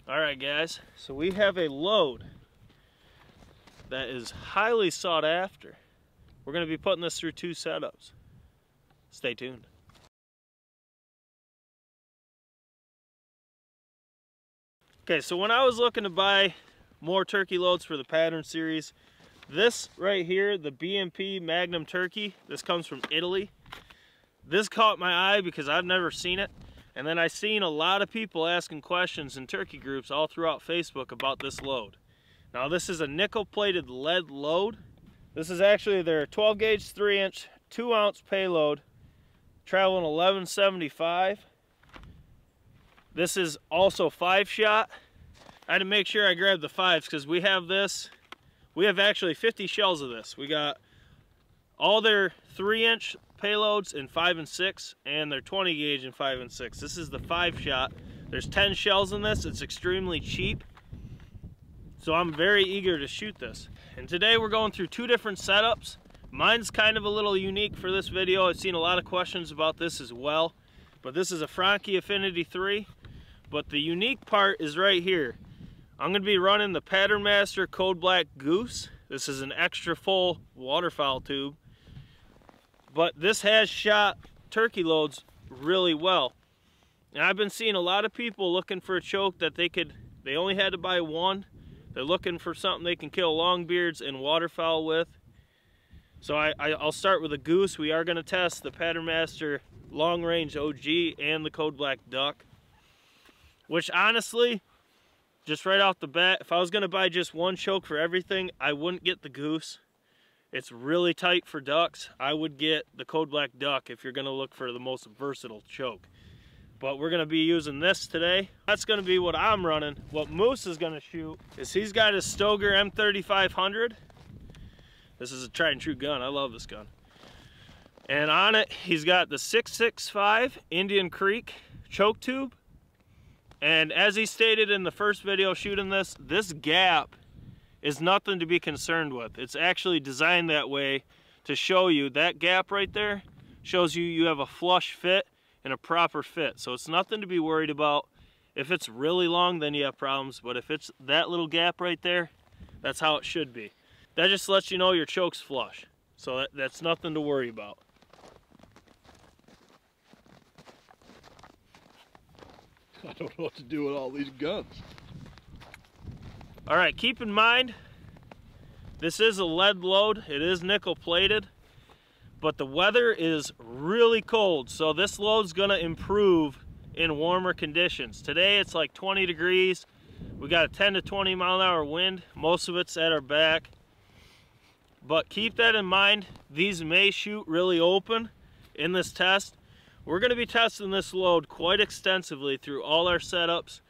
All right, guys, so we have a load that is highly sought after. We're going to be putting this through 2 setups. Stay tuned. Okay, so when I was looking to buy more turkey loads for the pattern series, this right here, the BMP Magnum Turkey, this comes from Italy. This caught my eye because I've never seen it. And then I seen a lot of people asking questions in turkey groups all throughout Facebook about this load. Now this is a nickel plated lead load. This is actually their 12 gauge 3-inch 2-ounce payload, traveling 1175. This is also 5-shot. I had to make sure I grabbed the 5s because we have this. We have actually 50 shells of this. We got all their 3-inch payloads in 5 and 6 and their 20 gauge in 5 and 6. This is the 5-shot. There's 10 shells in this. It's extremely cheap, so I'm very eager to shoot this. And today we're going through 2 different setups. Mine's kind of a little unique for this video. I've seen a lot of questions about this as well, but this is a Franchi Affinity 3. But the unique part is right here. I'm going to be running the Pattern Master Code Black Goose. This is an extra full waterfowl tube, but this has shot turkey loads really well. And I've been seeing a lot of people looking for a choke that they only had to buy one. They're looking for something they can kill longbeards and waterfowl with. So I'll start with a goose. We are going to test the Pattern Master Long Range OG and the Code Black Duck, which honestly, just right off the bat, if I was going to buy just one choke for everything, I wouldn't get the goose. It's really tight for ducks. I would get the Code Black Duck if you're going to look for the most versatile choke. But we're going to be using this today. That's going to be what I'm running. What Moose is going to shoot is he's got his Stoeger M3500. This is a tried and true gun. I love this gun. And on it, he's got the 665 Indian Creek choke tube. And as he stated in the first video shooting this gap is nothing to be concerned with. It's actually designed that way to show you that gap right there shows you have a flush fit and a proper fit. So it's nothing to be worried about. If it's really long, then you have problems. But if it's that little gap right there, that's how it should be. That just lets you know your choke's flush. So that's nothing to worry about. I don't know what to do with all these guns. All right, keep in mind, this is a lead load. It is nickel plated, but the weather is really cold, so this load's gonna improve in warmer conditions. Today it's like 20 degrees. We got a 10 to 20 mile an hour wind. Most of it's at our back. But keep that in mind. These may shoot really open in this test. We're going to be testing this load quite extensively through all our setups,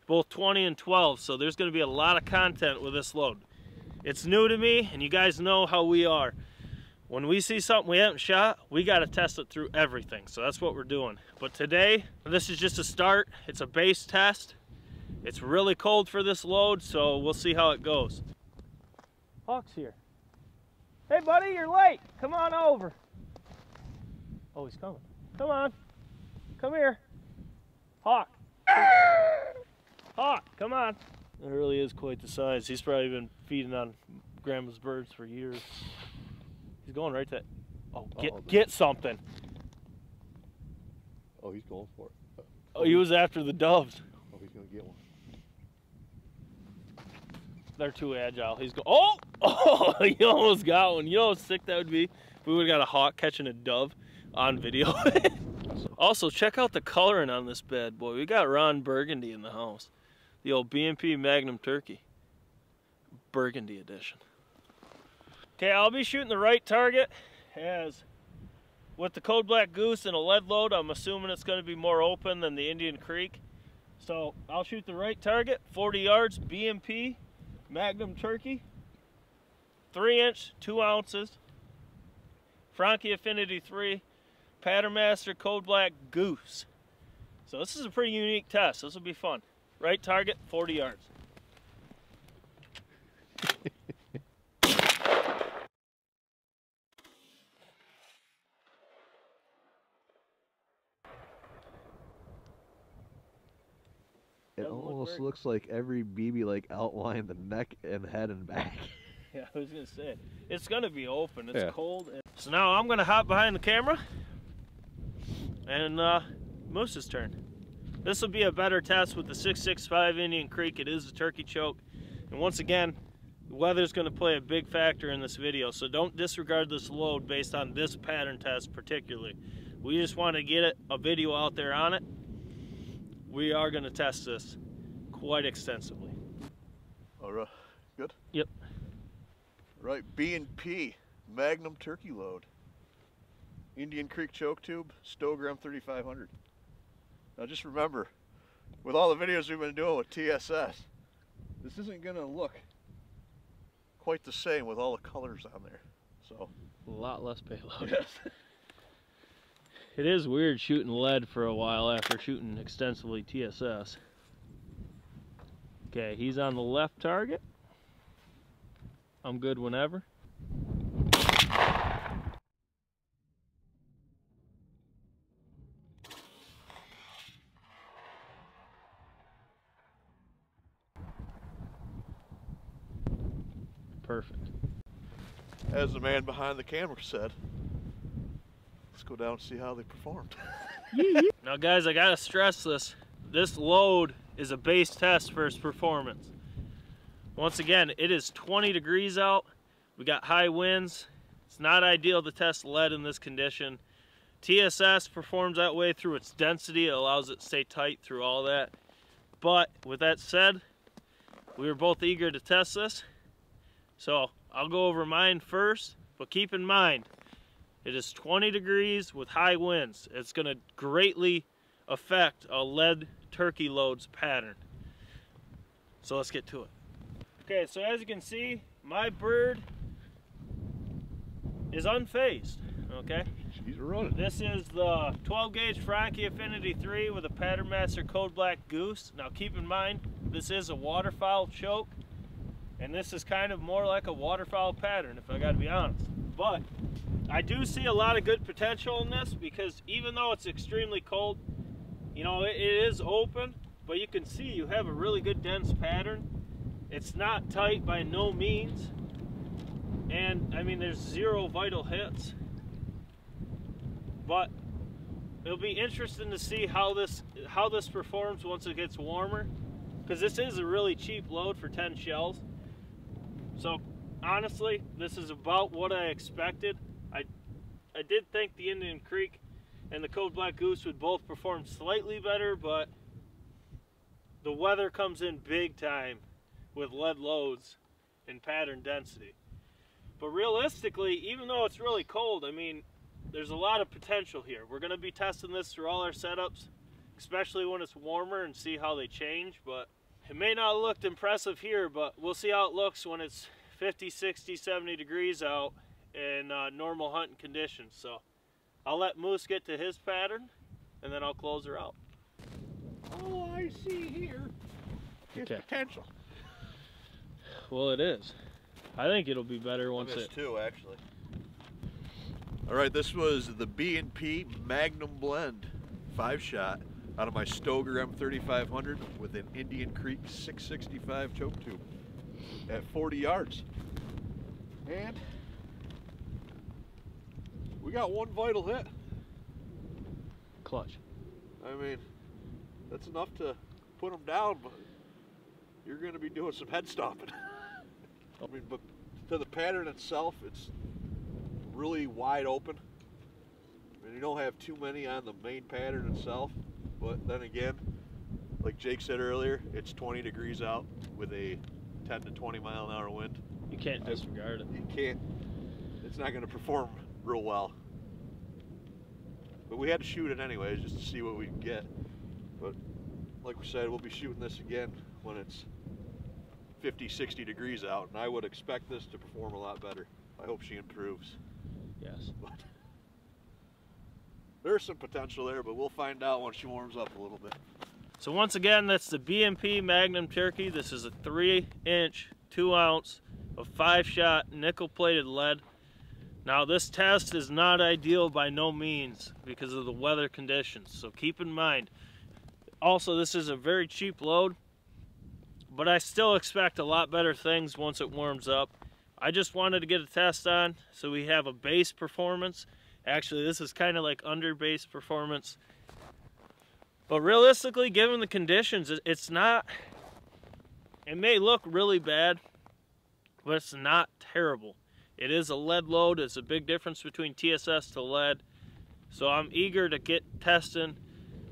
both 20 and 12, so there's going to be a lot of content with this load. It's new to me, and you guys know how we are. When we see something we haven't shot, we got to test it through everything, so that's what we're doing. But today, this is just a start. It's a base test. It's really cold for this load, so we'll see how it goes. Hawk's here. Hey buddy, you're late. Come on over. Oh, he's coming. Come on. Come here. Hawk. Hawk, come on. It really is quite the size. He's probably been feeding on Grandma's birds for years. He's going right to... Oh, get something. Oh, he's going for it. Oh, he was after the doves. Oh, he's going to get one. They're too agile. He's going... Oh, he almost got one. You know how sick that would be if we would have got a hawk catching a dove on video. Also, check out the coloring on this bad boy. We got Ron Burgundy in the house. The old BMP Magnum Turkey. Burgundy edition. Okay, I'll be shooting the right target. As with the Code Black Goose and a lead load, I'm assuming it's going to be more open than the Indian Creek. So I'll shoot the right target, 40 yards, BMP Magnum Turkey. 3-inch, 2 ounces. Franchi Affinity 3. Pattern Master Code Black Goose. So this is a pretty unique test. This will be fun. Right target, 40 yards. It only almost looks like every BB like outline the neck and head and back. Yeah, I was gonna say, it's gonna be open, it's Yeah. cold. So now I'm gonna hop behind the camera and Moose's turn. This will be a better test with the 665 Indian Creek. It is a turkey choke. And once again, the weather's gonna play a big factor in this video, so don't disregard this load based on this pattern test particularly. We just want to get a video out there on it. We are gonna test this quite extensively. All right, good? Yep. Right, B&P Magnum turkey load. Indian Creek choke tube, Stogram 3500. Now just remember, with all the videos we've been doing with TSS, this isn't gonna look quite the same with all the colors on there. So A lot less payload. yes. It is weird shooting lead for a while after shooting extensively TSS. Okay, he's on the left target. I'm good whenever. Perfect. As the man behind the camera said, let's go down and see how they performed. Now guys, I gotta stress this. This load is a base test for its performance. Once again, it is 20 degrees out. We got high winds. It's not ideal to test lead in this condition. TSS performs that way through its density. It allows it to stay tight through all that. But with that said, we were both eager to test this. So I'll go over mine first, but keep in mind, it is 20 degrees with high winds. It's gonna greatly affect a lead turkey load's pattern. So let's get to it. Okay, so as you can see, my bird is unfazed, okay? She's running. This is the 12 gauge Franke Affinity 3 with a Pattern Master Code Black Goose. Now keep in mind, this is a waterfowl choke, and this is kind of more like a waterfowl pattern, if I gotta be honest. But I do see a lot of good potential in this, because even though it's extremely cold, you know, it is open, but you can see you have a really good dense pattern. It's not tight by no means, and I mean there's 0 vital hits. But it'll be interesting to see how this performs once it gets warmer, because this is a really cheap load for 10 shells. So honestly, this is about what I expected. I did think the Indian Creek and the Code Black Goose would both perform slightly better, but the weather comes in big time with lead loads and pattern density. But realistically, even though it's really cold, I mean, there's a lot of potential here. We're going to be testing this through all our setups, especially when it's warmer, and see how they change. But it may not look impressive here, but we'll see how it looks when it's 50, 60, 70 degrees out in normal hunting conditions. So I'll let Moose get to his pattern, and then I'll close her out. All I see here is Okay. potential. Well, it is. I think it'll be better once This it... too, actually. All right, this was the B&P Magnum Blend 5-shot out of my Stoger M3500 with an Indian Creek 665 choke tube at 40 yards. And we got 1 vital hit. Clutch. I mean, that's enough to put them down, but you're going to be doing some head stomping. I mean, but to the pattern itself, it's really wide open. I mean, you don't have too many on the main pattern itself, but then again, like Jake said earlier, it's 20 degrees out with a 10 to 20 mile an hour wind. You can't disregard it. You can't, it's not going to perform real well. But we had to shoot it anyways just to see what we can get. But like we said, we'll be shooting this again when it's 50, 60 degrees out, and I would expect this to perform a lot better. I hope she improves. Yes. But there's some potential there, but we'll find out once she warms up a little bit. So once again, that's the B&P Magnum Turkey. This is a 3-inch, 2-ounce of 5-shot nickel-plated lead. Now this test is not ideal by no means because of the weather conditions, so keep in mind. Also, this is a very cheap load. but I still expect a lot better things once it warms up. I just wanted to get a test on so we have a base performance. Actually, this is kind of like under base performance. But realistically, given the conditions, it's not, it may look really bad, but it's not terrible. It is a lead load. It's a big difference between TSS to lead. So I'm eager to get testing.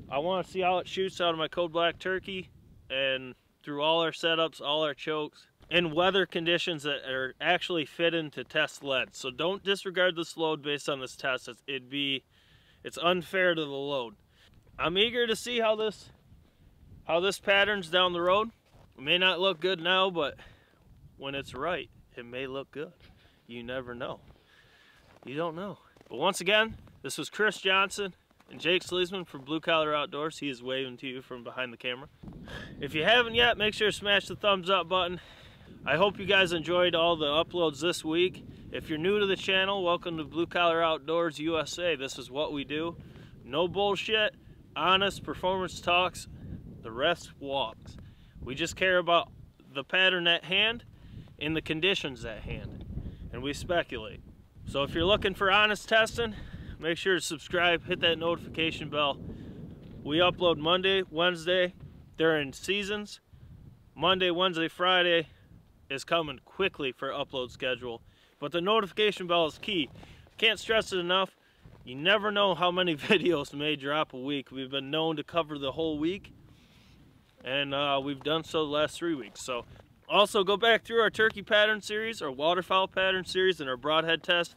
I want to see how it shoots out of my Code Black Turkey and through all our setups, all our chokes, in weather conditions that are actually fitting to test lead. So don't disregard this load based on this test. It's unfair to the load. I'm eager to see how this patterns down the road. It may not look good now, but when it's right, it may look good. You never know. You don't know. But once again, this was Chris Johnson and Jake Sleesman from Blue Collar Outdoors. He is waving to you from behind the camera. If you haven't yet, make sure to smash the thumbs up button. I hope you guys enjoyed all the uploads this week. If you're new to the channel, welcome to Blue Collar Outdoors USA. This is what we do. No bullshit, honest performance talks, the rest walks. We just care about the pattern at hand and the conditions at hand, and we speculate. So if you're looking for honest testing, make sure to subscribe, hit that notification bell. We upload Monday, Wednesday during seasons. Monday, Wednesday, Friday is coming quickly for upload schedule, but the notification bell is key. Can't stress it enough. You never know how many videos may drop a week. We've been known to cover the whole week, and we've done so the last 3 weeks. So also go back through our turkey pattern series, our waterfowl pattern series, and our broadhead test.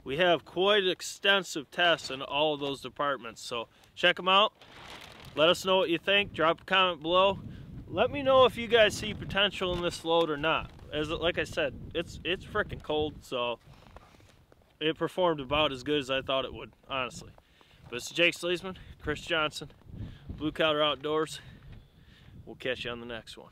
We have quite extensive tests in all of those departments, so check them out. Let us know what you think. Drop a comment below. Let me know if you guys see potential in this load or not. Like I said, it's freaking cold, so it performed about as good as I thought it would, honestly. But it's Jake Sleesman, Chris Johnson, Blue Collar Outdoors. We'll catch you on the next one.